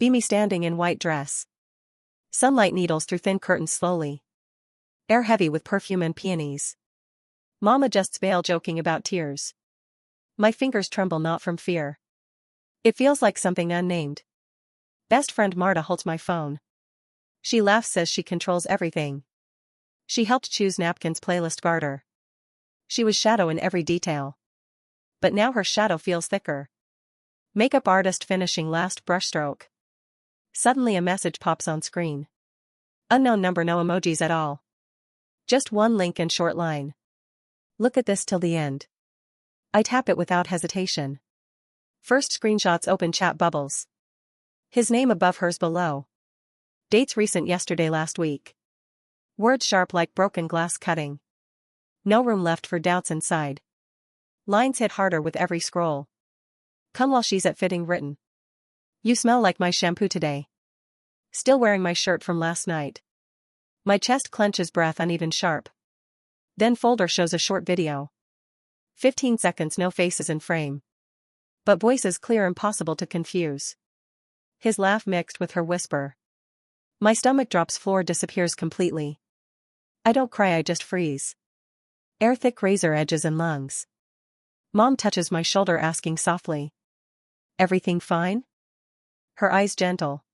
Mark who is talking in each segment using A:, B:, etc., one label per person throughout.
A: Be me standing in white dress. Sunlight needles through thin curtains slowly. Air heavy with perfume and peonies. Mom adjusts veil joking about tears. My fingers tremble not from fear. It feels like something unnamed. Best friend Marta holds my phone. She laughs, says she controls everything. She helped choose napkins playlist garter. She was shadow in every detail. But now her shadow feels thicker. Makeup artist finishing last brushstroke. Suddenly a message pops on screen. Unknown number, no emojis at all. Just one link and short line. Look at this till the end. I tap it without hesitation. First screenshots open chat bubbles. His name above, hers below. Dates recent, yesterday, last week. Words sharp like broken glass cutting. No room left for doubts inside. Lines hit harder with every scroll. Come while she's at fitting written. You smell like my shampoo today. Still wearing my shirt from last night. My chest clenches, breath uneven sharp. Then folder shows a short video. 15 seconds, no faces in frame. But voices clear, impossible to confuse. His laugh mixed with her whisper. My stomach drops, floor disappears completely. I don't cry, I just freeze. Air thick, razor edges and lungs. Mom touches my shoulder, asking softly. Everything fine? Her eyes gentle.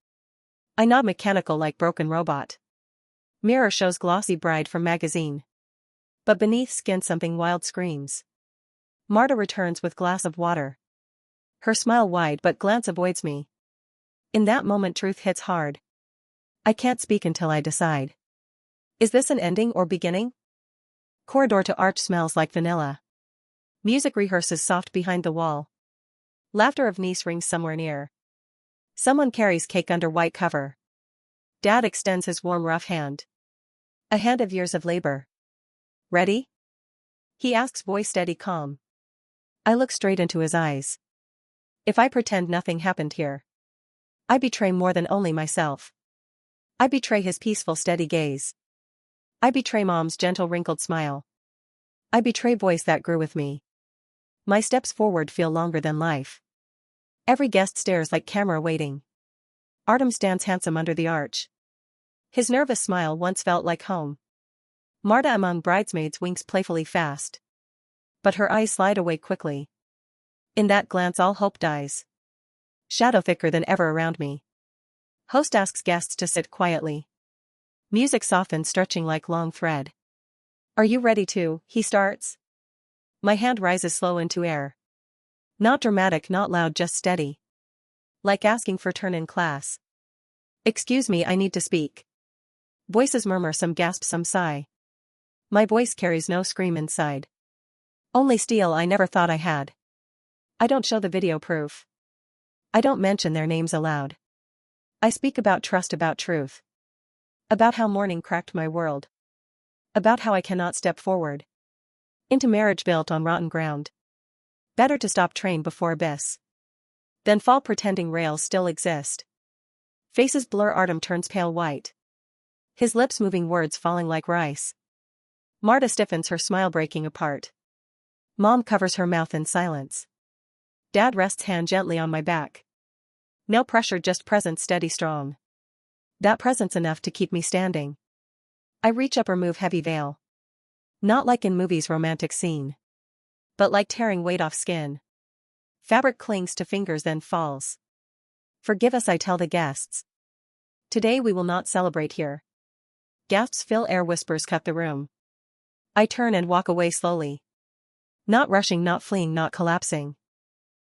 A: I nod, mechanical like broken robot. Mirror shows glossy bride from magazine. But beneath skin something wild screams. Marta returns with glass of water. Her smile wide but glance avoids me. In that moment truth hits hard. I can't speak until I decide. Is this an ending or beginning? Corridor to arch smells like vanilla. Music rehearses soft behind the wall. Laughter of niece rings somewhere near. Someone carries cake under white cover. Dad extends his warm rough hand. A hand of years of labor. Ready? He asks, voice steady, calm. I look straight into his eyes. If I pretend nothing happened here, I betray more than only myself. I betray his peaceful steady gaze. I betray Mom's gentle wrinkled smile. I betray voice that grew with me. My steps forward feel longer than life. Every guest stares like camera waiting. Artem stands handsome under the arch. His nervous smile once felt like home. Marta among bridesmaids winks playfully fast. But her eyes slide away quickly. In that glance all hope dies. Shadow thicker than ever around me. Host asks guests to sit quietly. Music softens, stretching like long thread. Are you ready to? He starts. My hand rises slow into air. Not dramatic, not loud, just steady. Like asking for turn in class. Excuse me, I need to speak. Voices murmur, some gasp, some sigh. My voice carries no scream inside. Only steel I never thought I had. I don't show the video proof. I don't mention their names aloud. I speak about trust, about truth. About how mourning cracked my world. About how I cannot step forward into marriage built on rotten ground. Better to stop train before abyss than fall pretending rails still exist. Faces blur, Artem turns pale white. His lips moving, words falling like rice. Marta stiffens, her smile breaking apart. Mom covers her mouth in silence. Dad rests hand gently on my back. No pressure, just presence, steady, strong. That presence enough to keep me standing. I reach up, remove heavy veil. Not like in movies romantic scene. But like tearing weight off skin. Fabric clings to fingers then falls. Forgive us, I tell the guests. Today we will not celebrate here. Gasps fill air, whispers cut the room. I turn and walk away slowly. Not rushing, not fleeing, not collapsing.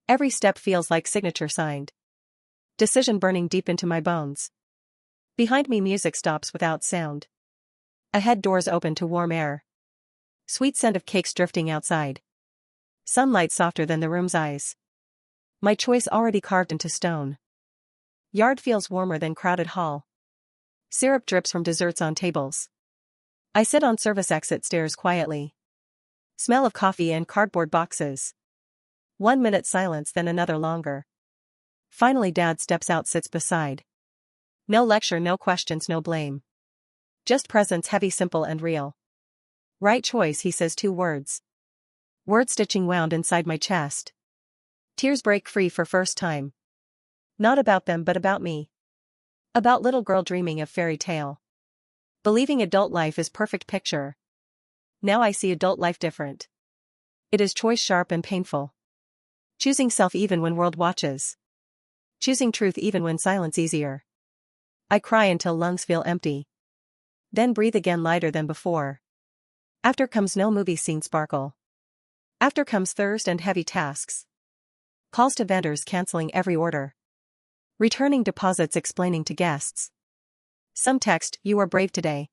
A: Every step feels like signature signed. Decision burning deep into my bones. Behind me music stops without sound. Ahead doors open to warm air. Sweet scent of cakes drifting outside. Sunlight softer than the room's eyes. My choice already carved into stone. Yard feels warmer than crowded hall. Syrup drips from desserts on tables. I sit on service exit stairs quietly. Smell of coffee and cardboard boxes. 1 minute silence, then another longer. Finally Dad steps out, sits beside. No lecture, no questions, no blame. Just presence, heavy, simple and real. Right choice, he says, 2 words. Word stitching wound inside my chest. Tears break free for first time. Not about them but about me. About little girl dreaming of fairy tale. Believing adult life is perfect picture. Now I see adult life different. It is choice sharp and painful. Choosing self even when world watches. Choosing truth even when silence easier. I cry until lungs feel empty. Then breathe again lighter than before. After comes no movie scene sparkle. After comes thirst and heavy tasks. Calls to vendors canceling every order. Returning deposits explaining to guests. Some text, you are brave today.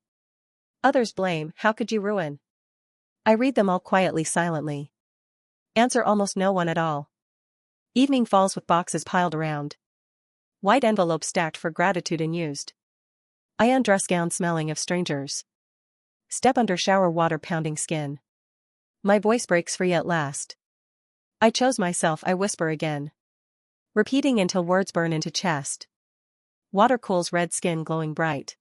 A: Others blame, how could you ruin? I read them all quietly silently. Answer almost no one at all. Evening falls with boxes piled around. White envelopes stacked for gratitude unused. I undress gown smelling of strangers. Step under shower water pounding skin. My voice breaks free at last. I chose myself, I whisper again. Repeating until words burn into chest. Water cools red skin glowing bright.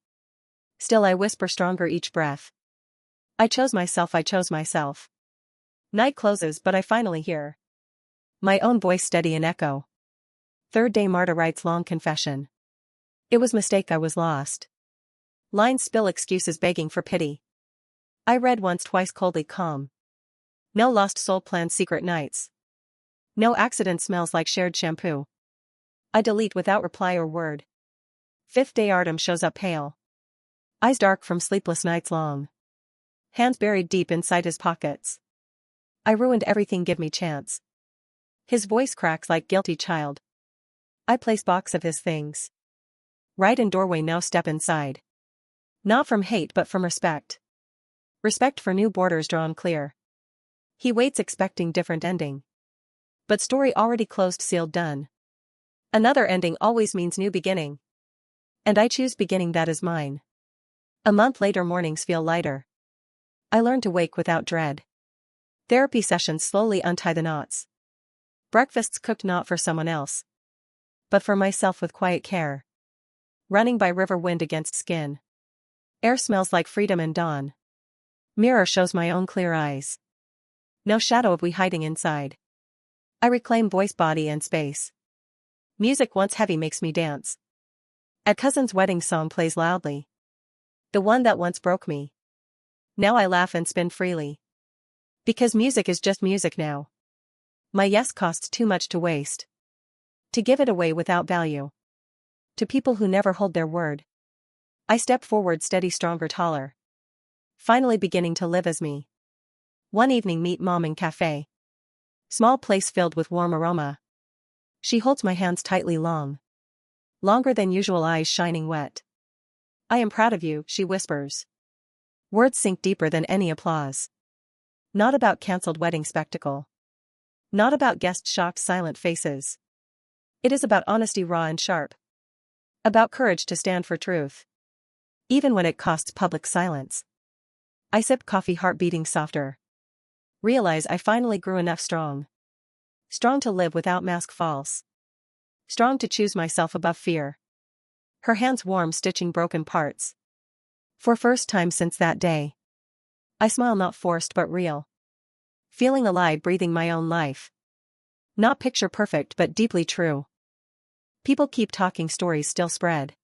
A: Still I whisper stronger each breath. I chose myself, I chose myself. Night closes but I finally hear my own voice steady in echo. Third day Marta writes long confession. It was mistake, I was lost. Lines spill excuses begging for pity. I read once twice coldly calm. No lost soul plans secret nights. No accident smells like shared shampoo. I delete without reply or word. Fifth day Artem shows up pale. Eyes dark from sleepless nights long. Hands buried deep inside his pockets. I ruined everything, give me chance. His voice cracks like guilty child. I place box of his things. Right in doorway now step inside. Not from hate but from respect. Respect for new borders drawn clear. He waits expecting different ending. But story already closed sealed done. Another ending always means new beginning. And I choose beginning that is mine. A month later mornings feel lighter. I learn to wake without dread. Therapy sessions slowly untie the knots. Breakfasts cooked not for someone else, but for myself with quiet care. Running by river wind against skin. Air smells like freedom and dawn. Mirror shows my own clear eyes. No shadow of we hiding inside. I reclaim voice, body and space. Music once heavy makes me dance. A cousin's wedding song plays loudly. The one that once broke me. Now I laugh and spin freely. Because music is just music now. My yes costs too much to waste. To give it away without value. To people who never hold their word. I step forward steady, stronger, taller. Finally beginning to live as me. One evening meet mom in cafe. Small place filled with warm aroma. She holds my hands tightly long. Longer than usual, eyes shining wet. I am proud of you, she whispers. Words sink deeper than any applause. Not about cancelled wedding spectacle. Not about guest shocked silent faces. It is about honesty raw and sharp. About courage to stand for truth. Even when it costs public silence. I sip coffee, heart beating softer. Realize I finally grew enough strong. Strong to live without mask false. Strong to choose myself above fear. Her hands warm stitching broken parts. For first time since that day. I smile not forced but real. Feeling alive, breathing my own life. Not picture perfect but deeply true. People keep talking, stories still spread.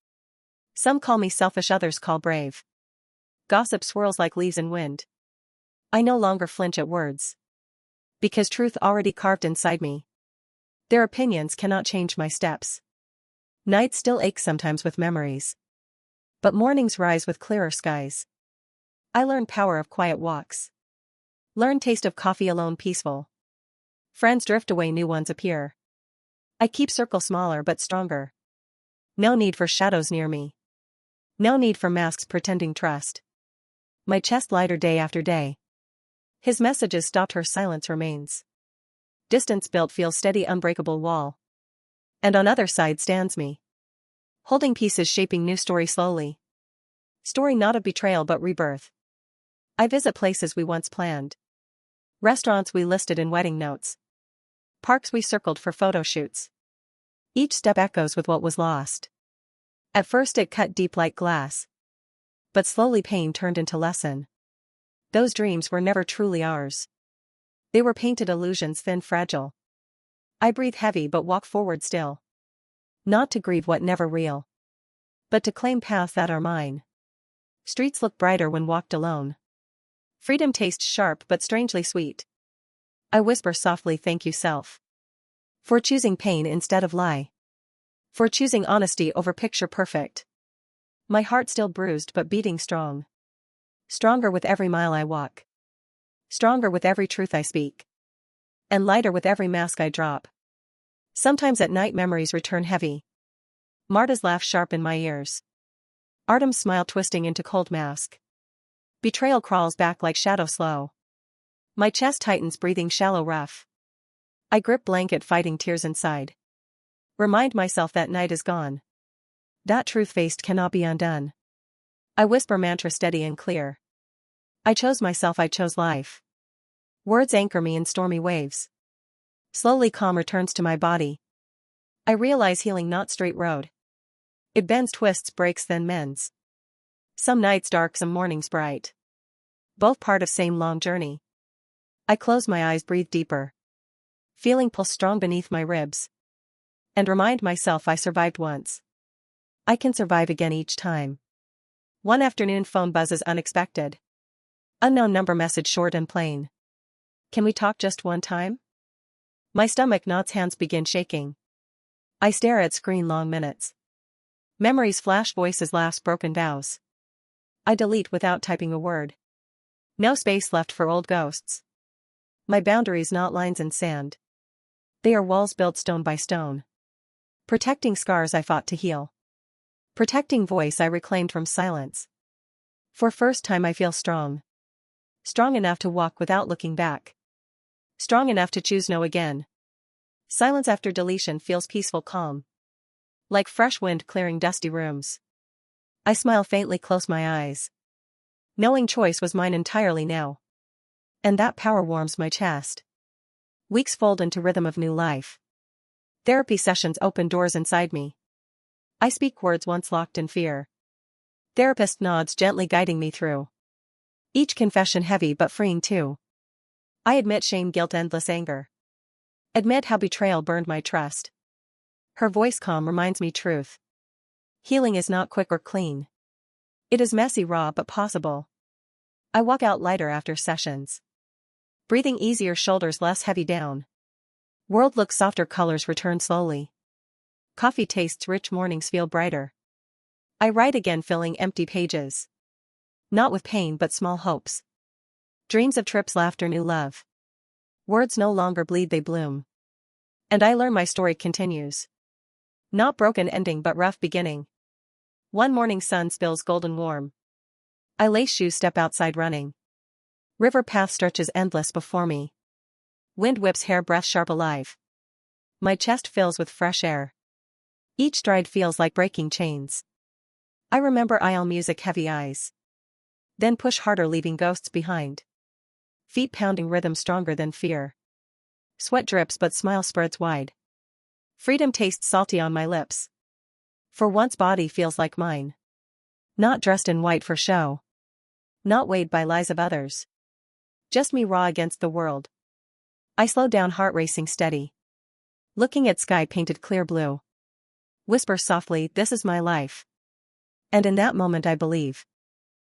A: Some call me selfish, others call brave. Gossip swirls like leaves in wind. I no longer flinch at words. Because truth already carved inside me. Their opinions cannot change my steps. Nights still ache sometimes with memories. But mornings rise with clearer skies. I learn power of quiet walks. Learn taste of coffee alone, peaceful. Friends drift away, new ones appear. I keep circle smaller but stronger. No need for shadows near me. No need for masks pretending trust. My chest lighter day after day. His messages stopped, her silence remains. Distance built feels steady, unbreakable wall. And on other side stands me. Holding pieces, shaping new story slowly. Story not of betrayal but rebirth. I visit places we once planned. Restaurants we listed in wedding notes. Parks we circled for photo shoots. Each step echoes with what was lost. At first it cut deep like glass. But slowly pain turned into lesson. Those dreams were never truly ours. They were painted illusions, thin, fragile. I breathe heavy but walk forward still. Not to grieve what never real, but to claim paths that are mine. Streets look brighter when walked alone. Freedom tastes sharp but strangely sweet. I whisper softly, thank you self. For choosing pain instead of lie. For choosing honesty over picture perfect. My heart still bruised but beating strong. Stronger with every mile I walk. Stronger with every truth I speak. And lighter with every mask I drop. Sometimes at night memories return heavy. Marta's laugh sharp in my ears. Artem's smile twisting into cold mask. Betrayal crawls back like shadow slow. My chest tightens, breathing shallow rough. I grip blanket, fighting tears inside. Remind myself that night is gone. That truth faced cannot be undone. I whisper mantra steady and clear. I chose myself, I chose life. Words anchor me in stormy waves. Slowly calm returns to my body. I realize healing not straight road. It bends, twists, breaks, then mends. Some nights dark, some mornings bright. Both part of same long journey. I close my eyes, breathe deeper. Feeling pulse strong beneath my ribs. And remind myself I survived once. I can survive again each time. One afternoon phone buzzes unexpected. Unknown number, message short and plain. Can we talk just one time? My stomach knots, hands begin shaking. I stare at screen long minutes. Memories flash, voices, laughs, broken vows. I delete without typing a word. No space left for old ghosts. My boundaries not lines in sand. They are walls built stone by stone. Protecting scars I fought to heal. Protecting voice I reclaimed from silence. For first time I feel strong. Strong enough to walk without looking back. Strong enough to choose no again. Silence after deletion feels peaceful, calm. Like fresh wind clearing dusty rooms. I smile faintly, close my eyes. Knowing choice was mine entirely now. And that power warms my chest. Weeks fold into rhythm of new life. Therapy sessions open doors inside me. I speak words once locked in fear. Therapist nods, gently guiding me through. Each confession heavy but freeing too. I admit shame, guilt, endless anger. Admit how betrayal burned my trust. Her voice calm reminds me truth. Healing is not quick or clean. It is messy, raw, but possible. I walk out lighter after sessions. Breathing easier, shoulders less heavy down. World looks softer, colors return slowly. Coffee tastes rich, mornings feel brighter. I write again, filling empty pages. Not with pain but small hopes. Dreams of trips, laughter, new love. Words no longer bleed, they bloom. And I learn my story continues. Not broken ending but rough beginning. One morning sun spills golden warm. I lace shoes, step outside running. River path stretches endless before me. Wind whips hair, breath sharp alive. My chest fills with fresh air. Each stride feels like breaking chains. I remember aisle music, heavy eyes. Then push harder, leaving ghosts behind. Feet pounding, rhythm stronger than fear. Sweat drips but smile spreads wide. Freedom tastes salty on my lips. For once body feels like mine. Not dressed in white for show. Not weighed by lies of others. Just me raw against the world. I slow down, heart racing steady. Looking at sky painted clear blue. Whisper softly, this is my life. And in that moment I believe.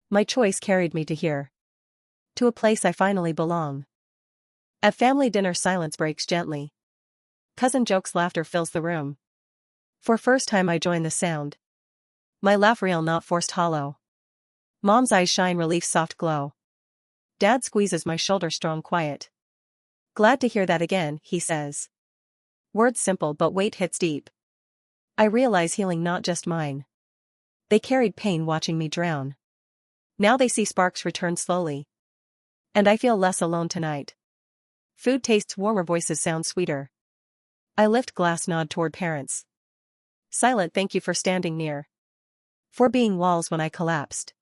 A: My choice carried me to here. To a place I finally belong. At family dinner silence breaks gently. Cousin jokes, laughter fills the room. For first time I join the sound. My laugh real, not forced, hollow. Mom's eyes shine, relief, soft glow. Dad squeezes my shoulder, strong, quiet. Glad to hear that again, he says. Words simple but weight hits deep. I realize healing not just mine. They carried pain watching me drown. Now they see sparks return slowly. And I feel less alone tonight. Food tastes warmer, voices sound sweeter. I lift glass, nod toward parents. Silent thank you for standing near. For being walls when I collapsed.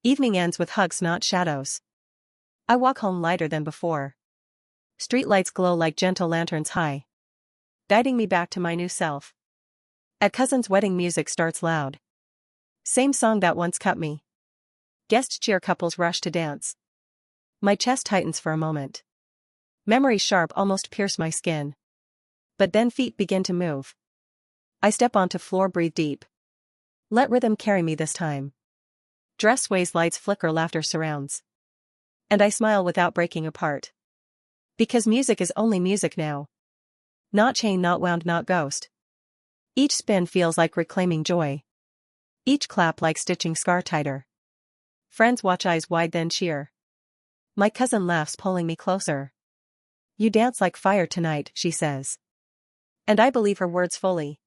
A: Evening ends with hugs, not shadows. I walk home lighter than before. Streetlights glow like gentle lanterns high. Guiding me back to my new self. At cousin's wedding music starts loud. Same song that once cut me. Guests cheer, couples rush to dance. My chest tightens for a moment. Memories sharp almost pierce my skin. But then feet begin to move. I step onto floor, breathe deep. Let rhythm carry me this time. Dress sways, lights flicker, laughter surrounds. And I smile without breaking apart. Because music is only music now. Not chain, not wound, not ghost. Each spin feels like reclaiming joy. Each clap like stitching scar tighter. Friends watch, eyes wide, then cheer. My cousin laughs, pulling me closer. You dance like fire tonight, she says. And I believe her words fully.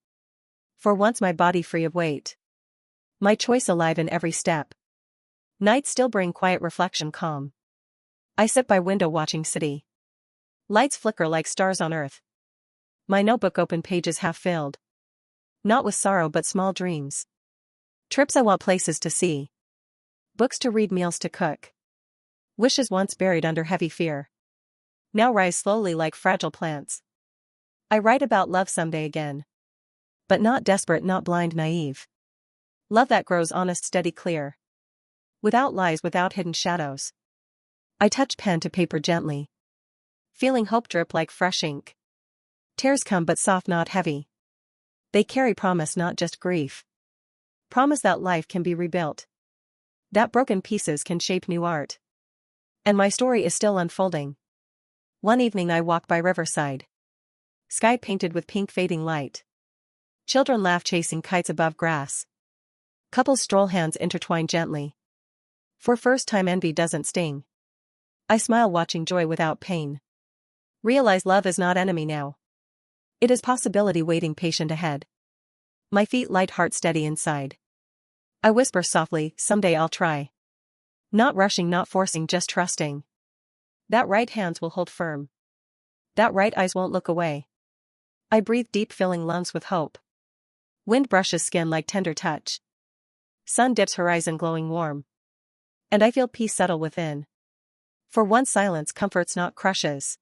A: For once my body free of weight. My choice alive in every step. Nights still bring quiet reflection, calm. I sit by window watching city. Lights flicker like stars on earth. My notebook open, pages half filled. Not with sorrow but small dreams. Trips I want, places to see. Books to read, meals to cook. Wishes once buried under heavy fear. Now rise slowly like fragile plants. I write about love someday again. But not desperate, not blind, naive. Love that grows honest, steady, clear. Without lies, without hidden shadows. I touch pen to paper gently. Feeling hope drip like fresh ink. Tears come but soft, not heavy. They carry promise, not just grief. Promise that life can be rebuilt. That broken pieces can shape new art. And my story is still unfolding. One evening I walk by riverside. Sky painted with pink fading light. Children laugh chasing kites above grass. Couples stroll, hands intertwine gently. For first time envy doesn't sting. I smile watching joy without pain. Realize love is not enemy now. It is possibility waiting patient ahead. My feet light, heart steady inside. I whisper softly, someday I'll try. Not rushing, not forcing, just trusting. That right hands will hold firm. That right eyes won't look away. I breathe deep, filling lungs with hope. Wind brushes skin like tender touch. Sun dips, horizon glowing warm. And I feel peace settle within. For once silence comforts, not crushes.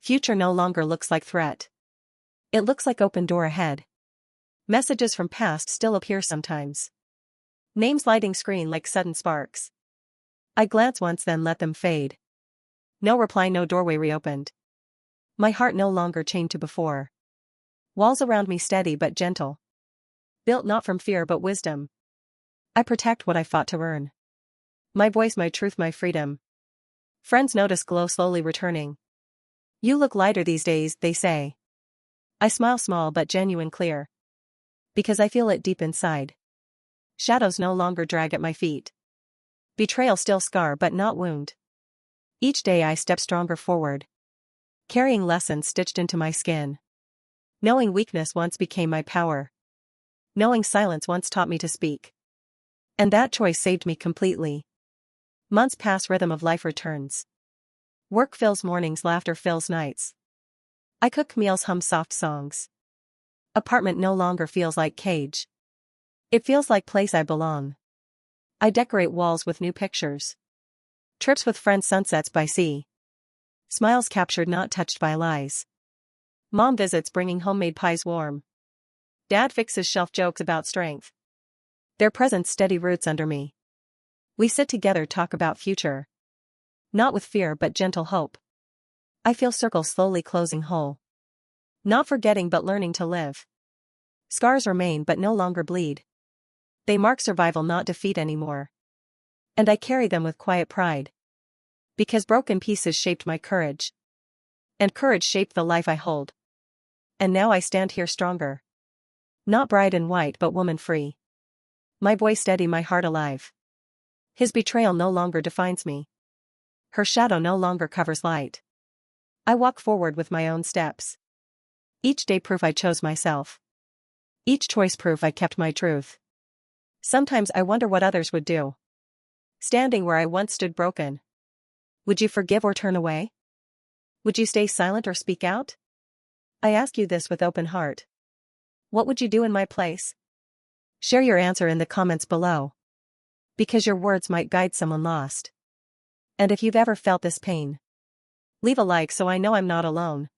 A: Future no longer looks like threat. It looks like open door ahead. Messages from past still appear sometimes. Names lighting screen like sudden sparks. I glance once, then let them fade. No reply, no doorway reopened. My heart no longer chained to before. Walls around me steady but gentle. Built not from fear but wisdom. I protect what I fought to earn. My voice, my truth, my freedom. Friends notice glow slowly returning. You look lighter these days, they say. I smile, small but genuine, clear. Because I feel it deep inside. Shadows no longer drag at my feet. Betrayal still scar but not wound. Each day I step stronger forward. Carrying lessons stitched into my skin. Knowing weakness once became my power. Knowing silence once taught me to speak. And that choice saved me completely. Months pass, rhythm of life returns. Work fills mornings, laughter fills nights. I cook meals, hum soft songs. Apartment no longer feels like cage. It feels like place I belong. I decorate walls with new pictures. Trips with friends, sunsets by sea. Smiles captured, not touched by lies. Mom visits bringing homemade pies warm. Dad fixes shelf jokes about strength. Their presence steady roots under me. We sit together, talk about future. Not with fear but gentle hope. I feel circles slowly closing whole. Not forgetting but learning to live. Scars remain but no longer bleed. They mark survival, not defeat anymore. And I carry them with quiet pride. Because broken pieces shaped my courage. And courage shaped the life I hold. And now I stand here stronger. Not bride in white but woman free. My voice steady, my heart alive. His betrayal no longer defines me. Her shadow no longer covers light. I walk forward with my own steps. Each day proof I chose myself. Each choice proof I kept my truth. Sometimes I wonder what others would do. Standing where I once stood broken. Would you forgive or turn away? Would you stay silent or speak out? I ask you this with open heart. What would you do in my place? Share your answer in the comments below. Because your words might guide someone lost. And if you've ever felt this pain, leave a like so I know I'm not alone.